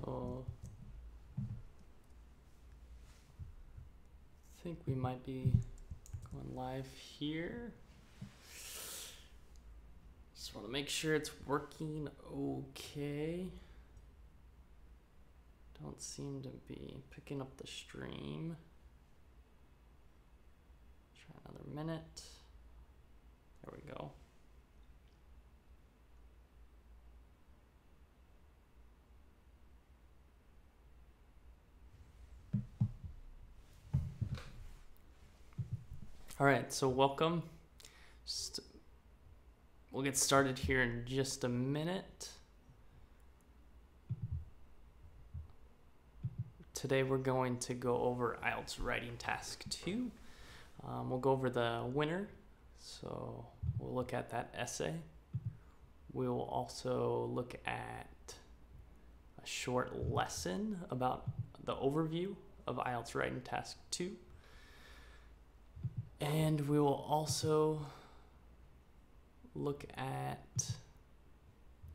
So I think we might be going live here. Just want to make sure it's working okay. Don't seem to be picking up the stream. Try another minute. There we go. All right, so welcome. We'll get started here in just a minute. Today we're going to go over IELTS Writing Task 2. We'll go over the winner, so we'll look at that essay. We'll also look at a short lesson about the overview of IELTS Writing Task 2. And we will also look at,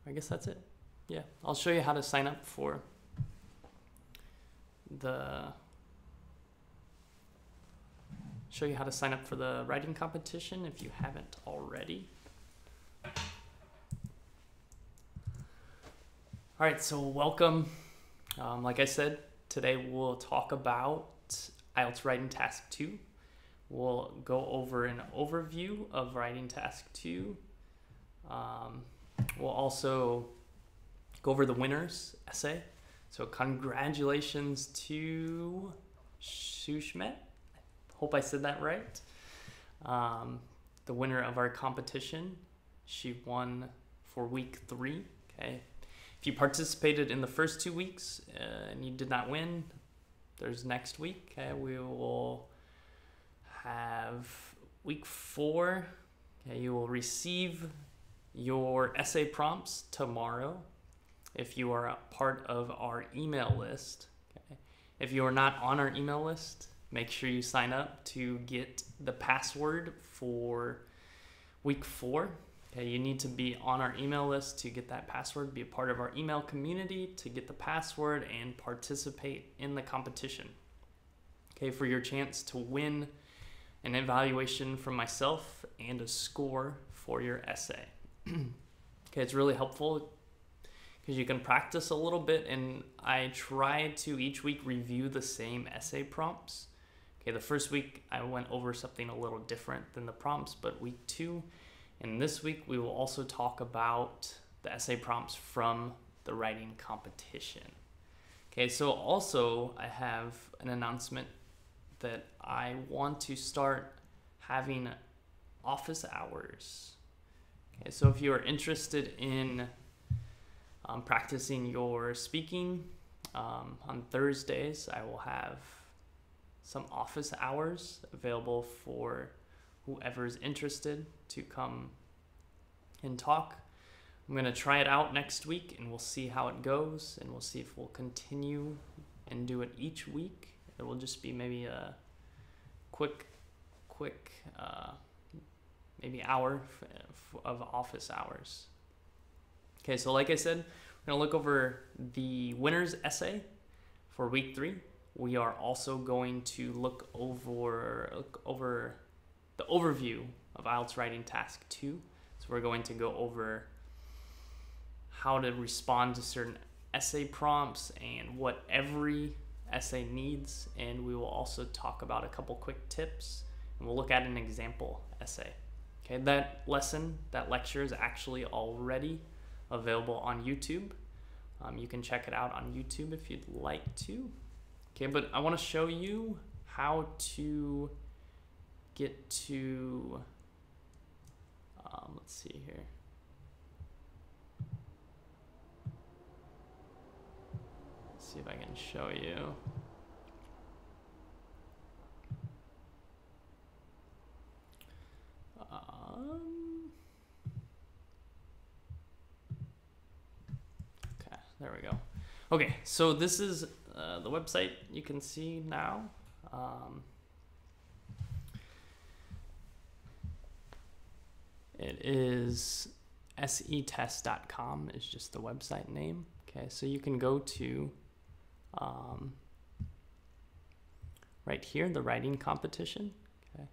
I guess that's it. Yeah, I'll show you how to sign up for the writing competition if you haven't already. All right, so welcome. Like I said, today we'll talk about IELTS Writing Task 2. We'll go over an overview of Writing Task 2. We'll also go over the winner's essay. So congratulations to Shushmet. Hope I said that right. The winner of our competition. She won for week 3. Okay. If you participated in the first 2 weeks and you did not win, there's next week. Okay. We will have week 4. Okay. You will receive your essay prompts tomorrow if you are a part of our email list. Okay. If you are not on our email list, make sure you sign up to get the password for week 4. Okay. You need to be on our email list to get that password, be a part of our email community to get the password and participate in the competition. Okay, for your chance to win an evaluation from myself and a score for your essay. Okay, it's really helpful because you can practice a little bit, and I try to each week review the same essay prompts. Okay, the first week I went over something a little different than the prompts, but week 2 and this week we will also talk about the essay prompts from the writing competition. Okay, so also I have an announcement that I want to start having office hours. Okay, so if you are interested in practicing your speaking, on Thursdays I will have some office hours available for whoever's interested to come and talk. I'm going to try it out next week and we'll see how it goes, and we'll see if we'll continue and do it each week. It will just be maybe a quick maybe hour of office hours. Okay, so like I said, we're going to look over the winner's essay for week 3. We are also going to look over the overview of IELTS Writing Task 2. So we're going to go over how to respond to certain essay prompts and what every essay needs, and we will also talk about a couple quick tips, and we'll look at an example essay. Okay, that lecture is actually already available on YouTube. You can check it out on YouTube if you'd like to. Okay, but I want to show you how to get to, let's see here. Let's see if I can show you. Okay, there we go. Okay, so this is the website you can see now. It is setest.com is just the website name. Okay, so you can go to right here, the writing competition. Okay.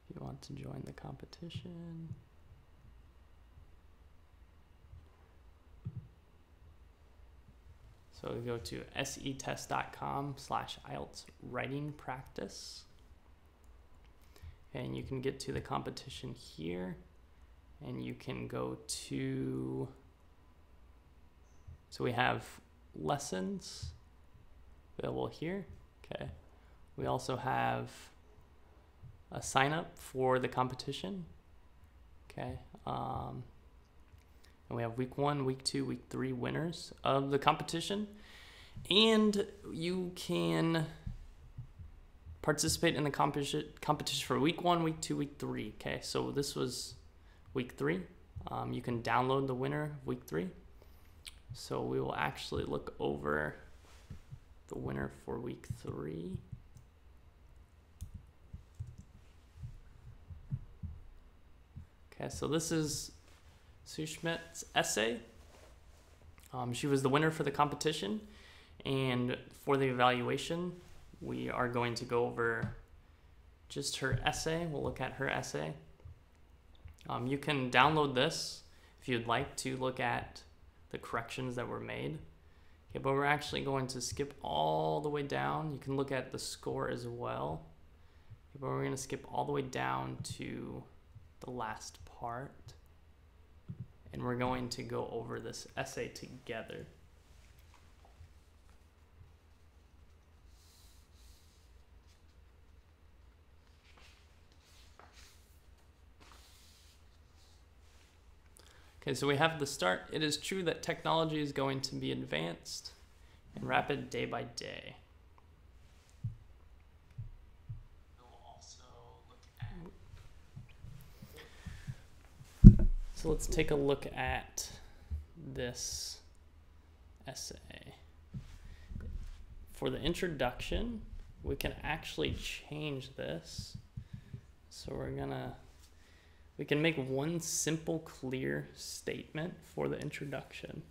If you want to join the competition. So we go to setest.com/IELTS writing practice. And you can get to the competition here, and you can go to, so we have lessons available here. Okay. We also have a sign up for the competition. Okay. And we have week 1, week 2, week 3 winners of the competition. And you can participate in the competition for week 1, week 2, week 3. Okay, so this was week 3. You can download the winner of week 3. So we will actually look over the winner for week 3. Okay, so this is Sushmit's essay. She was the winner for the competition, and for the evaluation, we are going to go over just her essay. We'll look at her essay. You can download this if you'd like to look at the corrections that were made. Okay, but we're actually going to skip all the way down. You can look at the score as well. Okay, but we're going to skip all the way down to the last part. And we're going to go over this essay together. Okay, so we have the start. It is true that technology is going to be advanced and rapid day by day. We'll also look at... So let's take a look at this essay. For the introduction, we can actually change this. So we can make one simple, clear statement for the introduction.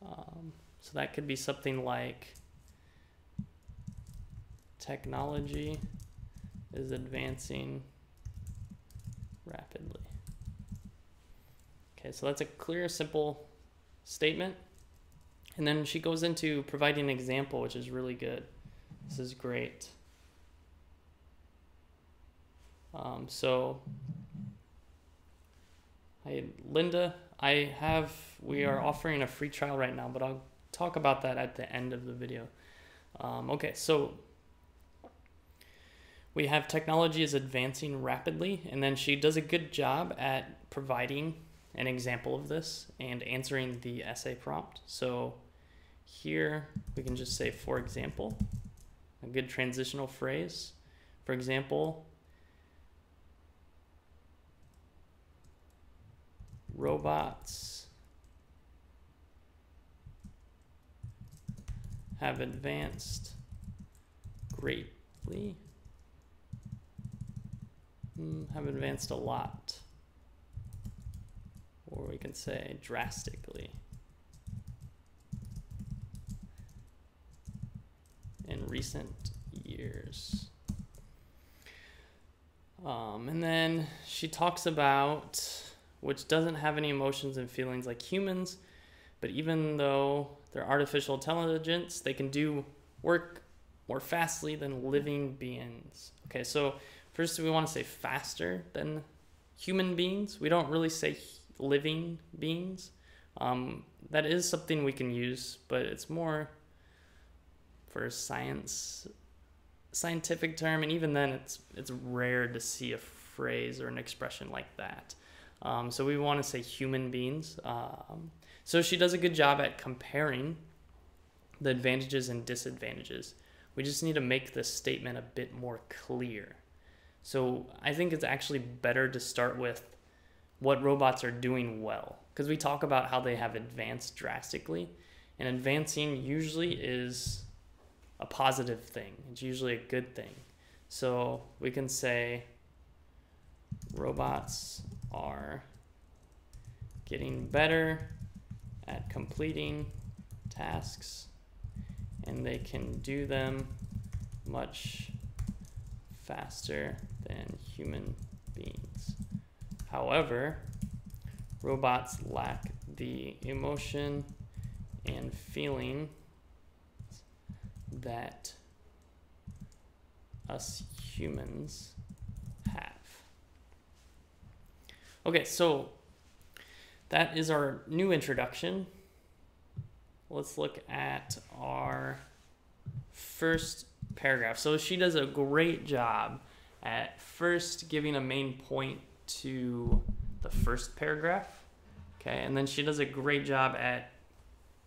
So that could be something like, technology is advancing rapidly. Okay, so that's a clear, simple statement. And then she goes into providing an example, which is really good. This is great. Hi, Linda, we are offering a free trial right now, but I'll talk about that at the end of the video. Okay, so we have technology is advancing rapidly, and then she does a good job at providing an example of this and answering the essay prompt. So here we can just say, for example, a good transitional phrase. For example, robots have advanced greatly, have advanced a lot, or we can say drastically in recent years. And then she talks about which doesn't have any emotions and feelings like humans, but even though they're artificial intelligence, they can do work more fastly than living beings. Okay, so first we want to say faster than human beings. We don't really say living beings. That is something we can use, but it's more for scientific term, and even then it's rare to see a phrase or an expression like that. So we want to say human beings. So she does a good job at comparing the advantages and disadvantages. We just need to make this statement a bit more clear. So I think it's actually better to start with what robots are doing well, because we talk about how they have advanced drastically, and advancing usually is a positive thing. It's usually a good thing. So we can say robots are getting better at completing tasks, and they can do them much faster than human beings. However, robots lack the emotion and feeling that us humans have. Okay, so that is our new introduction. Let's look at our first paragraph. So she does a great job at first giving a main point to the first paragraph. Okay, and then she does a great job at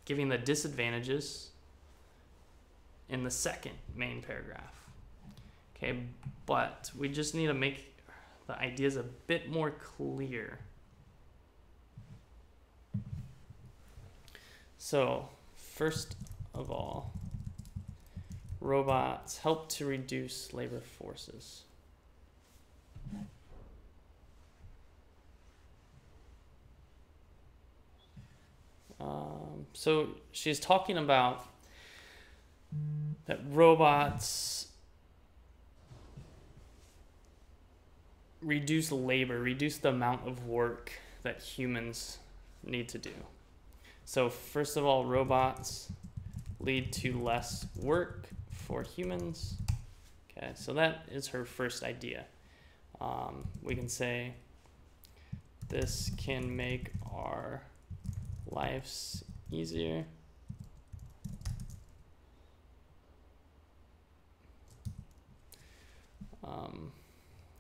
giving the disadvantages in the second main paragraph. Okay, but we just need to make the ideas a bit more clear. So, first of all, robots help to reduce labor forces. So she's talking about that robots reduce labor, reduce the amount of work that humans need to do. So first of all, robots lead to less work for humans. Okay, so that is her first idea. We can say this can make our lives easier.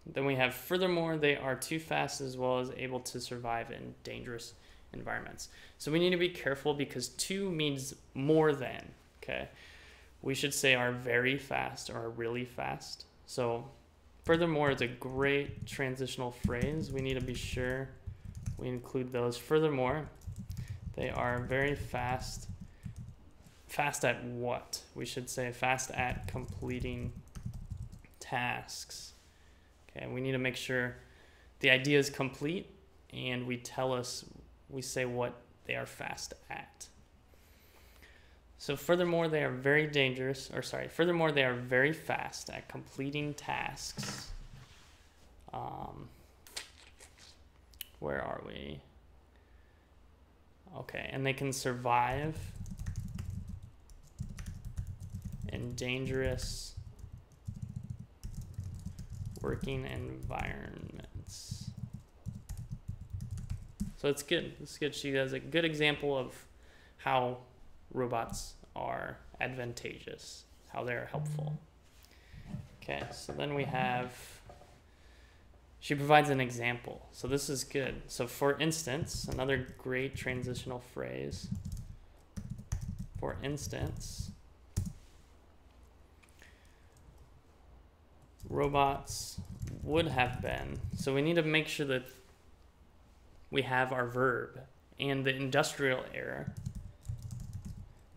Then we have, furthermore, they are too fast as well as able to survive in dangerous environments. So we need to be careful because too means more than, okay? We should say are very fast or are really fast. So furthermore is a great transitional phrase. We need to be sure we include those. Furthermore, they are very fast. Fast at what? We should say fast at completing tasks. Okay, we need to make sure the idea is complete and we say what they are fast at. So furthermore, they are very dangerous, furthermore, they are very fast at completing tasks. Where are we? Okay, and they can survive in dangerous working environments. So it's good. It's good. She has a good example of how robots are advantageous, how they're helpful. Okay, so then we have, she provides an example. So this is good. So for instance, another great transitional phrase. For instance, robots would have been. So we need to make sure that we have our verb, and the industrial era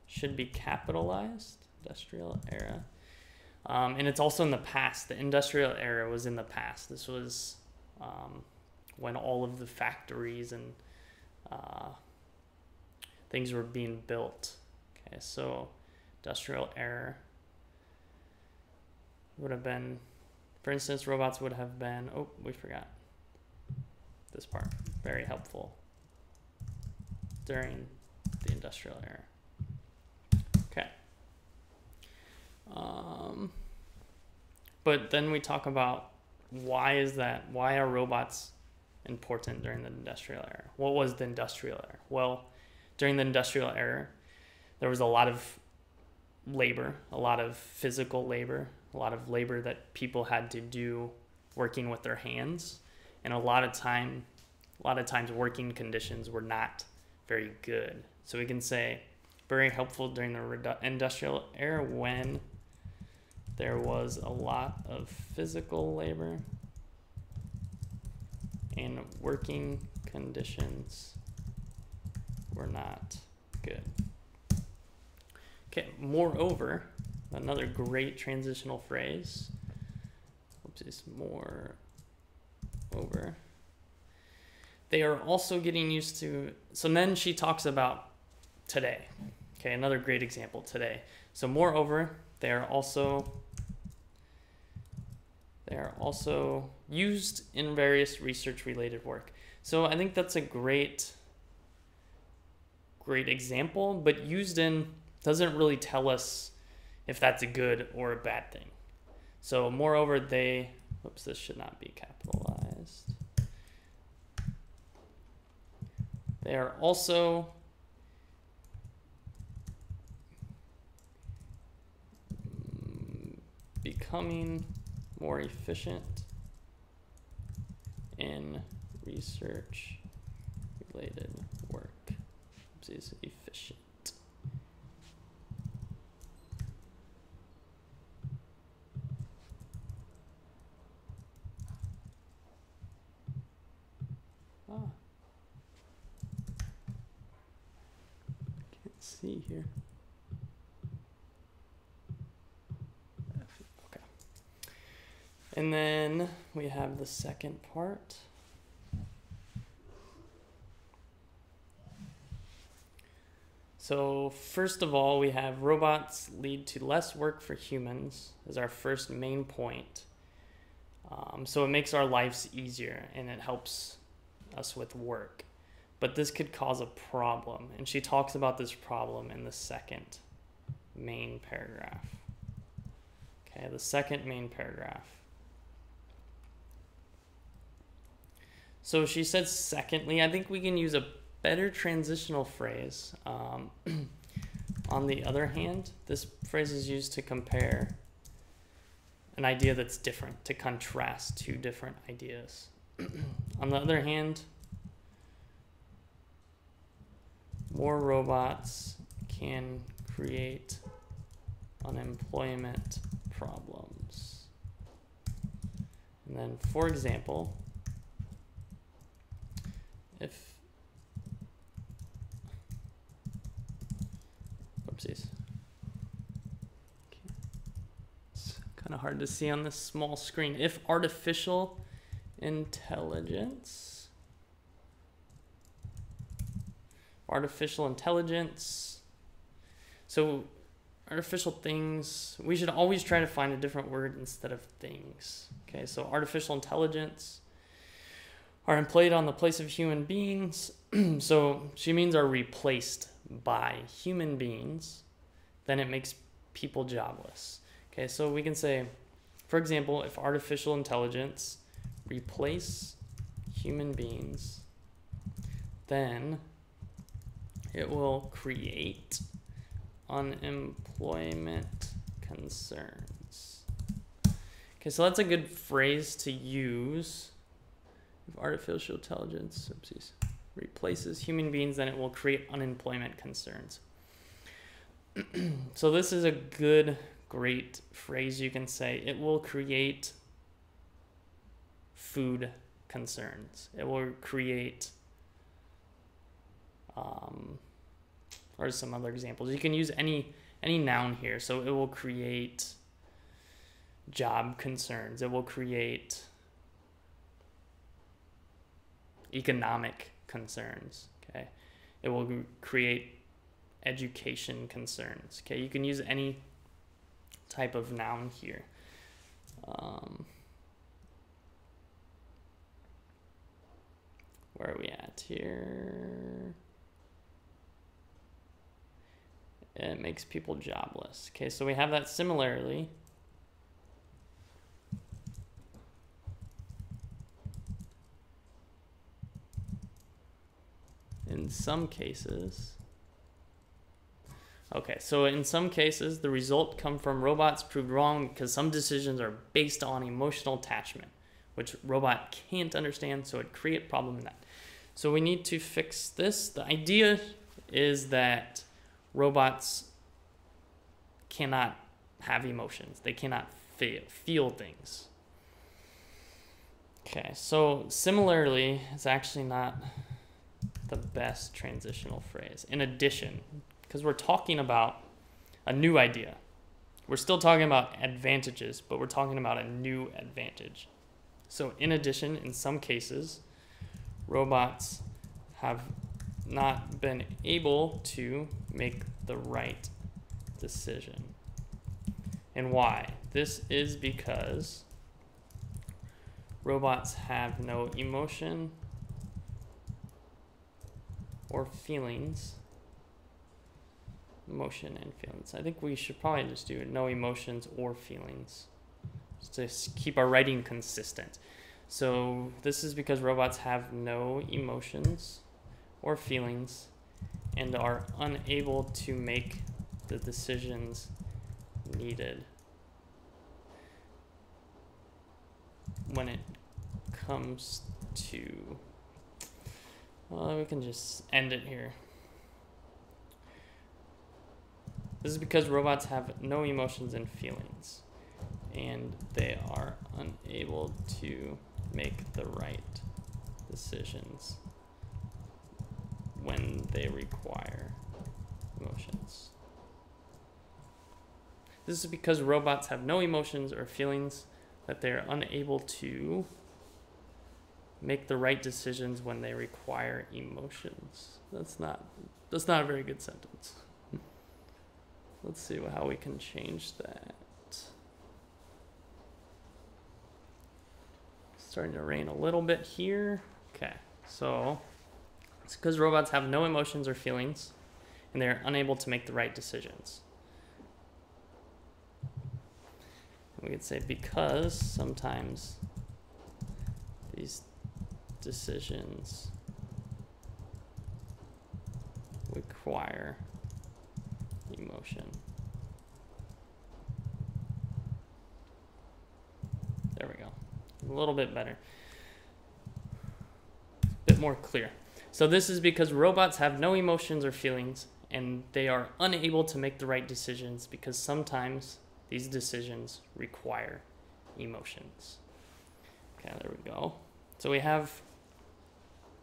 should be capitalized. Industrial era. And it's also in the past. The industrial era was in the past. This was when all of the factories and things were being built. Okay, so industrial era would have been, for instance, robots would have been, oh, we forgot this part, very helpful during the industrial era. Okay. But then we talk about why is that? Why are robots important during the industrial era? What was the industrial era? Well, during the industrial era, there was a lot of labor, a lot of physical labor, a lot of labor that people had to do working with their hands, and a lot of times working conditions were not very good. So we can say very helpful during the industrial era when there was a lot of physical labor and working conditions were not good. Okay, moreover, another great transitional phrase. Oopsies, moreover. They are also getting used to, so then she talks about today. Okay, another great example, today. So moreover, they are also used in various research-related work. So I think that's a great example, but used in doesn't really tell us if that's a good or a bad thing. So moreover, they, whoops, this should not be capitalized. They are also becoming more efficient in research-related work. Oopsies, efficient. Can't see here. Okay. And then we have the second part. So first of all, we have robots lead to less work for humans as our first main point. So it makes our lives easier and it helps us with work. But this could cause a problem, and she talks about this problem in the second main paragraph. Okay, the second main paragraph. So she says, secondly, I think we can use a better transitional phrase. On the other hand, this phrase is used to compare an idea that's different, to contrast two different ideas. On the other hand, more robots can create unemployment problems. And then, for example, if, oopsies. It's kind of hard to see on this small screen. If artificial intelligence, so artificial things, we should always try to find a different word instead of things. Okay, so artificial intelligence are employed on the place of human beings. So she means are replaced by human beings, then it makes people jobless. Okay, so we can say, for example, if artificial intelligence replace human beings, then it will create unemployment concerns. Okay, so that's a good phrase to use. If artificial intelligence, oopsies, replaces human beings, then it will create unemployment concerns. So this is a good, great phrase you can say. It will create food concerns. It will create, or some other examples. You can use any noun here. So it will create job concerns. It will create economic concerns. Okay, it will create education concerns. Okay, you can use any type of noun here. Where are we at here? It makes people jobless. Okay, so we have that similarly. In some cases. Okay, so in some cases, the result come from robots proved wrong because some decisions are based on emotional attachment, which robot can't understand, so it create a problem in that. So we need to fix this. The idea is that robots cannot have emotions. They cannot feel things. Okay, so similarly, it's actually not the best transitional phrase. In addition, because we're talking about a new idea. We're still talking about advantages, but we're talking about a new advantage. So in addition, in some cases, robots have not been able to make the right decision. And why? This is because robots have no emotion or feelings. Emotion and feelings. I think we should probably just do no emotions or feelings, just to keep our writing consistent. So this is because robots have no emotions or feelings and are unable to make the decisions needed when it comes to, well, we can just end it here. This is because robots have no emotions and feelings, and they are unable to make the right decisions when they require emotions. This is because robots have no emotions or feelings, that they are unable to make the right decisions when they require emotions. That's not a very good sentence. Let's see how we can change that. Starting to rain a little bit here. Okay, so it's because robots have no emotions or feelings and they're unable to make the right decisions. We could say because sometimes these decisions require emotion. There we go. A little bit better. A bit more clear. So this is because robots have no emotions or feelings and they are unable to make the right decisions because sometimes these decisions require emotions. Okay, there we go. So we have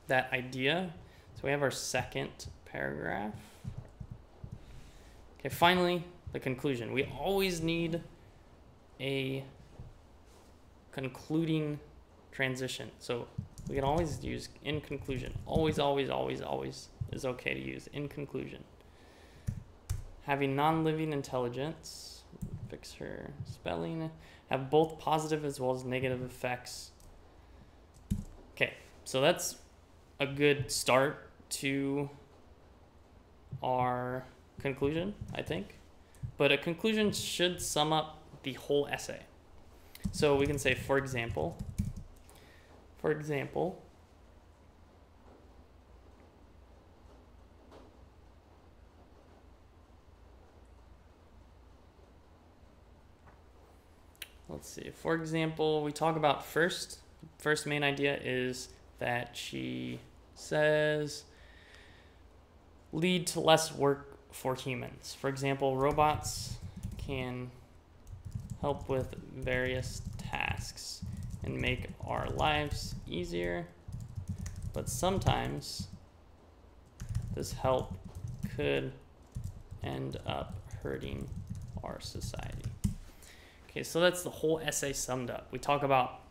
that idea. So we have our second paragraph. Okay, finally, the conclusion. We always need a concluding transition. So we can always use in conclusion. Always, always, always, always is okay to use in conclusion. Having non-living intelligence, fix her spelling, have both positive as well as negative effects. Okay, so that's a good start to our conclusion, I think. But a conclusion should sum up the whole essay. So we can say, for example, let's see, for example, we talk about first main idea is that she says lead to less work for humans. For example, robots can help with various tasks and make our lives easier, but sometimes this help could end up hurting our society. Okay, so that's the whole essay summed up. We talk about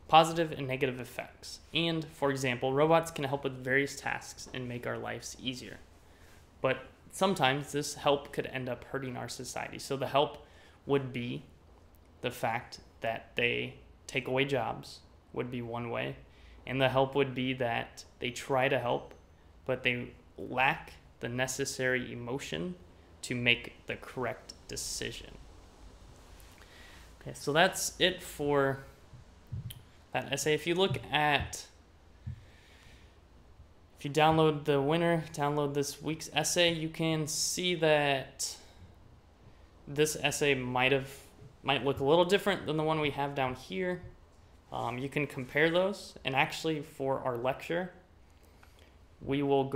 positive and negative effects. And, for example, robots can help with various tasks and make our lives easier. But sometimes this help could end up hurting our society. So the help would be the fact that they take away jobs would be one way. And the help would be that they try to help, but they lack the necessary emotion to make the correct decision. Okay, so that's it for that essay. If you download the winner, download this week's essay, you can see that this essay might look a little different than the one we have down here. You can compare those, and actually for our lecture, we will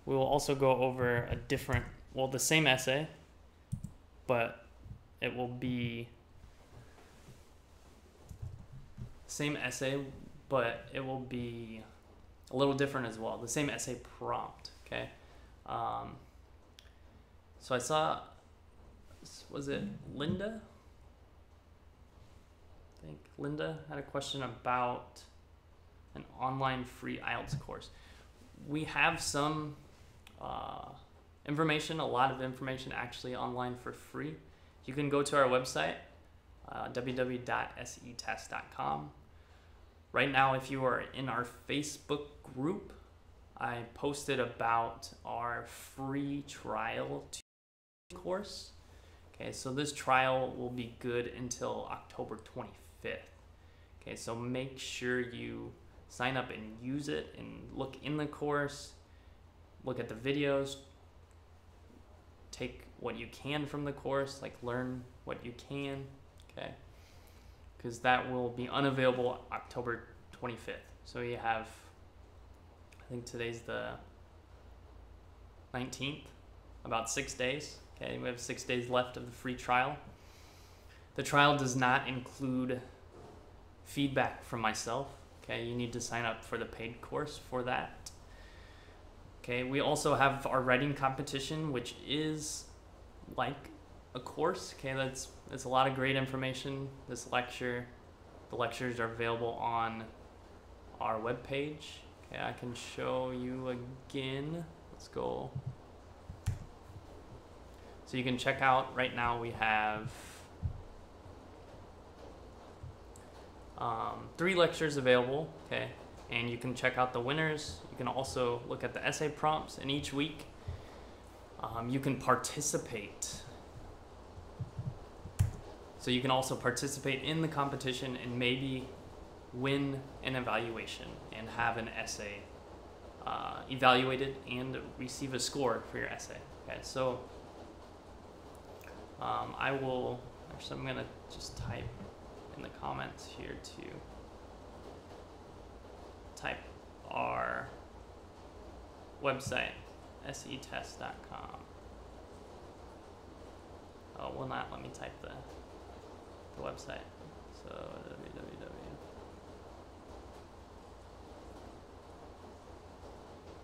also go over the same essay, but it will be same essay, but it will be a little different as well. The same essay prompt, okay? So I saw, was it Linda? I think Linda had a question about an online free IELTS course. We have some information, a lot of information actually online for free. You can go to our website, www.setest.com. Right now, if you are in our Facebook group, I posted about our free trial course. Okay, so this trial will be good until October 25th. Okay, so make sure you sign up and use it and look in the course, look at the videos, take what you can from the course, like learn what you can, okay? Because that will be unavailable October 25th. So you have, I think today's the 19th, about 6 days. Okay, we have 6 days left of the free trial. The trial does not include feedback from myself. Okay, you need to sign up for the paid course for that. Okay, we also have our writing competition, which is like a course. Okay, that's a lot of great information. This lecture, the lectures are available on our webpage. Okay, I can show you again. Let's go. So you can check out, right now we have 3 lectures available, okay? And you can check out the winners. You can also look at the essay prompts, and each week you can participate. So you can also participate in the competition and maybe win an evaluation and have an essay evaluated and receive a score for your essay. Okay, so actually I'm gonna just type in the comments here to type our website, setest.com. Oh, will not let me type the website. So www.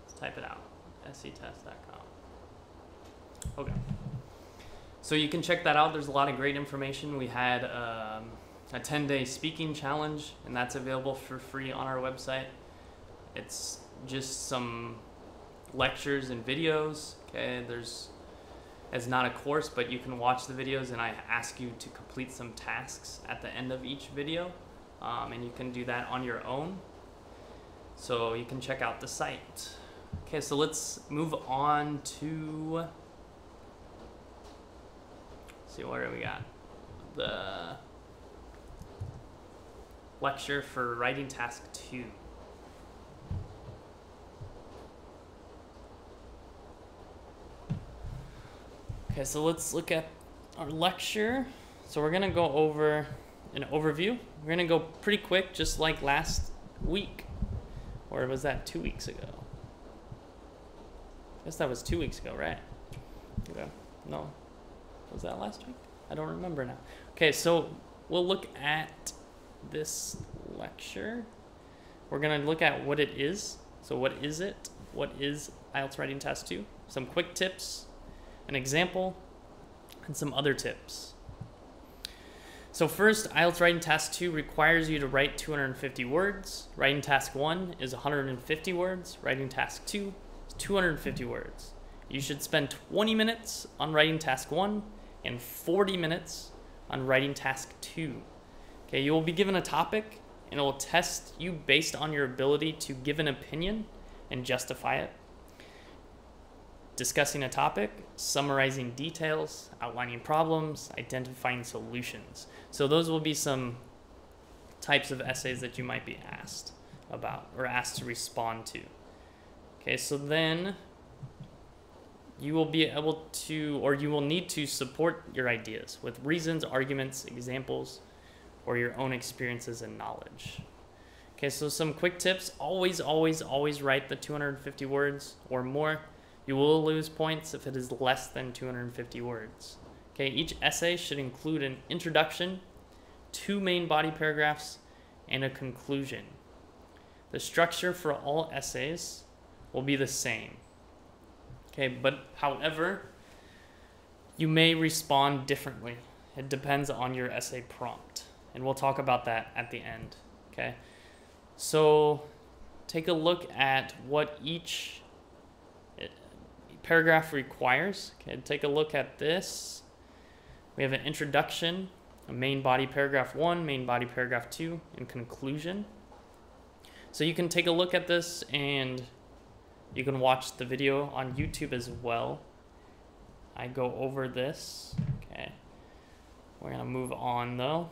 Let's type it out, setest.com. Okay. So you can check that out. There's a lot of great information. We had a 10-day speaking challenge, and that's available for free on our website. It's just some lectures and videos. Okay, it's not a course, but you can watch the videos, and I ask you to complete some tasks at the end of each video, and you can do that on your own. So you can check out the site. Okay, so let's move on to, see what do we got? The lecture for writing task 2. Okay, so let's look at our lecture. So we're gonna go over an overview. We're gonna go pretty quick, just like last week. Or was that 2 weeks ago? I guess that was 2 weeks ago, right? Okay, no. Was that last week? I don't remember now. Okay, so we'll look at this lecture. We're gonna look at what it is. So what is it? What is IELTS Writing Task 2? Some quick tips, an example, and some other tips. So first, IELTS Writing Task 2 requires you to write 250 words. Writing Task 1 is 150 words. Writing Task 2 is 250 words. You should spend 20 minutes on Writing Task 1 and 40 minutes on Writing Task 2. Okay, you will be given a topic, and it will test you based on your ability to give an opinion and justify it. Discussing a topic, summarizing details, outlining problems, identifying solutions. So those will be some types of essays that you might be asked about or asked to respond to. Okay, so then you will be able to, or you will need to support your ideas with reasons, arguments, examples, or your own experiences and knowledge. Okay, so some quick tips. Always, always, always write the 250 words or more. You will lose points if it is less than 250 words. Okay, each essay should include an introduction, 2 main body paragraphs, and a conclusion. The structure for all essays will be the same. Okay, but however, you may respond differently. It depends on your essay prompt, and we'll talk about that at the end. Okay, so take a look at what each paragraph requires. Okay, take a look at this. We have an introduction, a main body paragraph 1, main body paragraph 2, and conclusion. So you can take a look at this and you can watch the video on YouTube as well. I go over this. Okay, we're gonna move on though.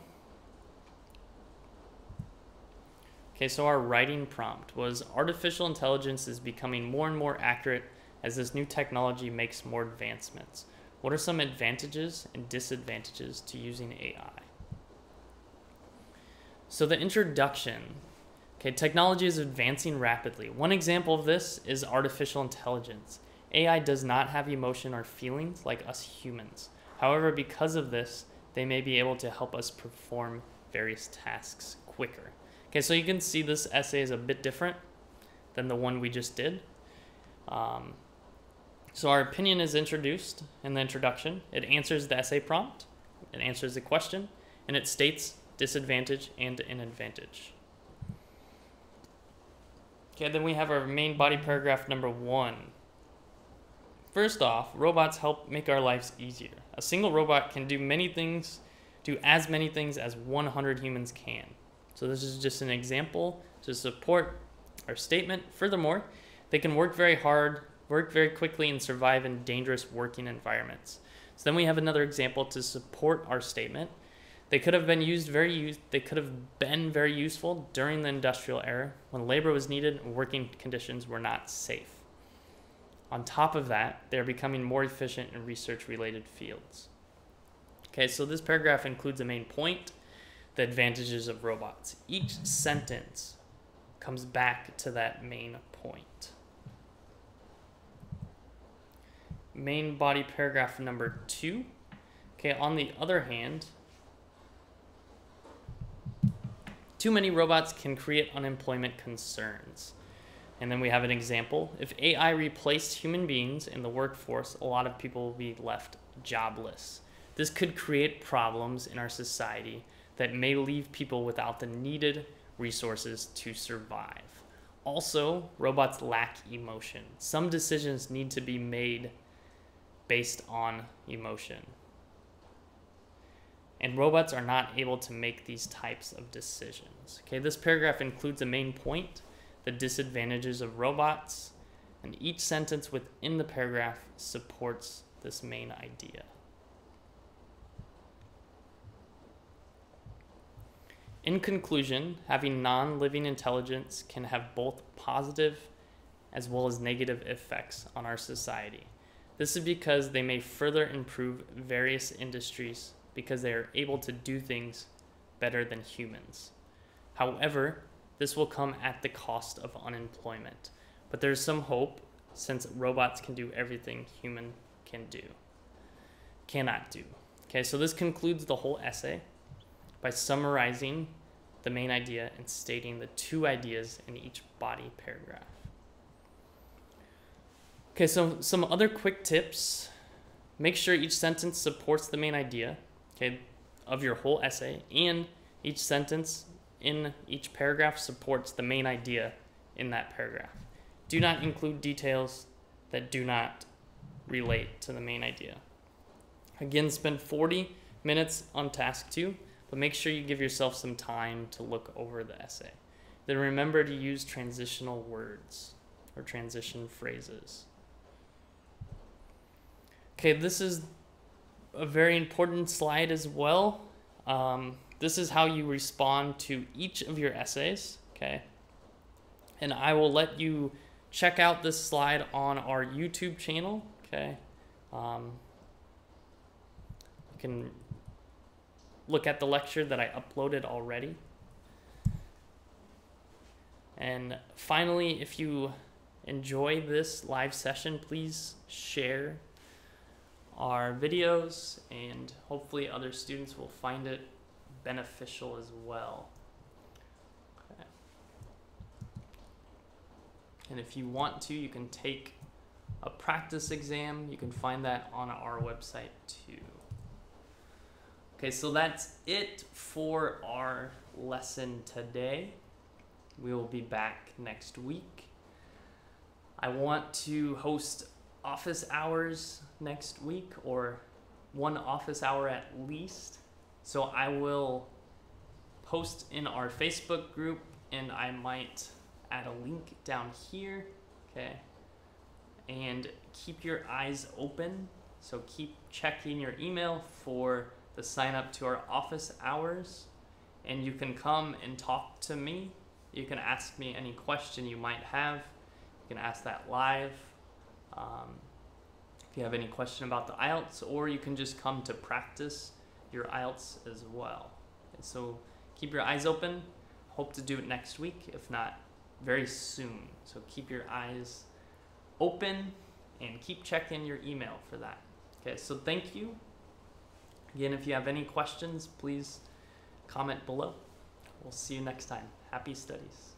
Okay, so our writing prompt was artificial intelligence is becoming more and more accurate as this new technology makes more advancements. What are some advantages and disadvantages to using AI? So the introduction. Okay, technology is advancing rapidly. One example of this is artificial intelligence. AI does not have emotion or feelings like us humans. However, because of this, they may be able to help us perform various tasks quicker. Okay, so you can see this essay is a bit different than the one we just did. So our opinion is introduced in the introduction. It answers the essay prompt, it answers the question, and it states disadvantage and an advantage. Okay, then we have our main body paragraph number 1. First off, robots help make our lives easier. A single robot can do as many things as 100 humans can. So this is just an example to support our statement. Furthermore, they can work very hard, work very quickly, and survive in dangerous working environments. So then we have another example to support our statement. They could have been very useful during the industrial era when labor was needed and working conditions were not safe. On top of that, they're becoming more efficient in research-related fields. Okay, so this paragraph includes a main point, the advantages of robots. Each sentence comes back to that main point. Main body paragraph number 2. Okay, on the other hand, too many robots can create unemployment concerns. And then we have an example. If AI replaced human beings in the workforce, a lot of people will be left jobless. This could create problems in our society that may leave people without the needed resources to survive. Also, robots lack emotion. Some decisions need to be made based on emotion. And robots are not able to make these types of decisions. Okay, this paragraph includes a main point, the disadvantages of robots, and each sentence within the paragraph supports this main idea. In conclusion, having non-living intelligence can have both positive as well as negative effects on our society. This is because they may further improve various industries because they are able to do things better than humans. However, this will come at the cost of unemployment. But there's some hope since robots can do everything human cannot do. Okay, so this concludes the whole essay by summarizing the main idea and stating the 2 ideas in each body paragraph. Okay, so some other quick tips. Make sure each sentence supports the main idea, okay, of your whole essay, and each sentence in each paragraph supports the main idea in that paragraph. Do not include details that do not relate to the main idea. Again, spend 40 minutes on task 2, but make sure you give yourself some time to look over the essay. Then remember to use transitional words or transition phrases. Okay, this is a very important slide as well. This is how you respond to each of your essays, okay? And I will let you check out this slide on our YouTube channel, okay? You can look at the lecture that I uploaded already. And finally, if you enjoy this live session, please share our videos, and hopefully other students will find it beneficial as well. Okay. And if you want to, you can take a practice exam. You can find that on our website too. Okay, so that's it for our lesson today. we will be back next week. I want to host office hours next week, or one office hour at least. So I will post in our Facebook group, and I might add a link down here. Okay. And keep your eyes open. So keep checking your email for the sign up to our office hours. And you can come and talk to me. You can ask me any question you might have. You can ask that live. If you have any question about the IELTS, or you can just come to practice your IELTS as well. And so keep your eyes open. Hope to do it next week, if not very soon. So keep your eyes open and keep checking your email for that. Okay, so thank you. Again, if you have any questions, please comment below. We'll see you next time. Happy studies.